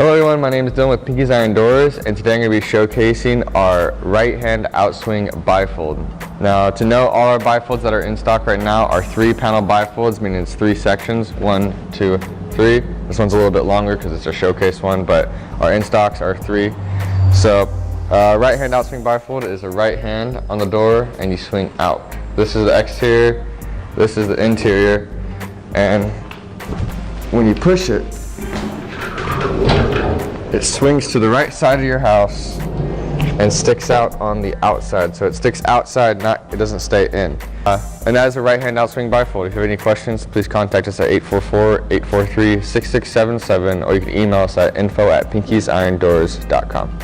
Hello everyone, my name is Dylan with Pinky's Iron Doors, and today I'm going to be showcasing our right-hand outswing bifold. Now, to know, all our bifolds that are in stock right now are 3-panel bifolds, meaning it's 3 sections, 1, 2, 3. This one's a little bit longer because it's a showcase one, but our in stocks are 3. So, right-hand outswing bifold is a right hand on the door, and you swing out. This is the exterior, this is the interior, and when you push it, it swings to the right side of your house and sticks out on the outside. So it sticks outside, it doesn't stay in. And that is a right-hand outswing bifold. If you have any questions, please contact us at 844-843-6677, or you can email us at info@pinkiesIrondoors.com.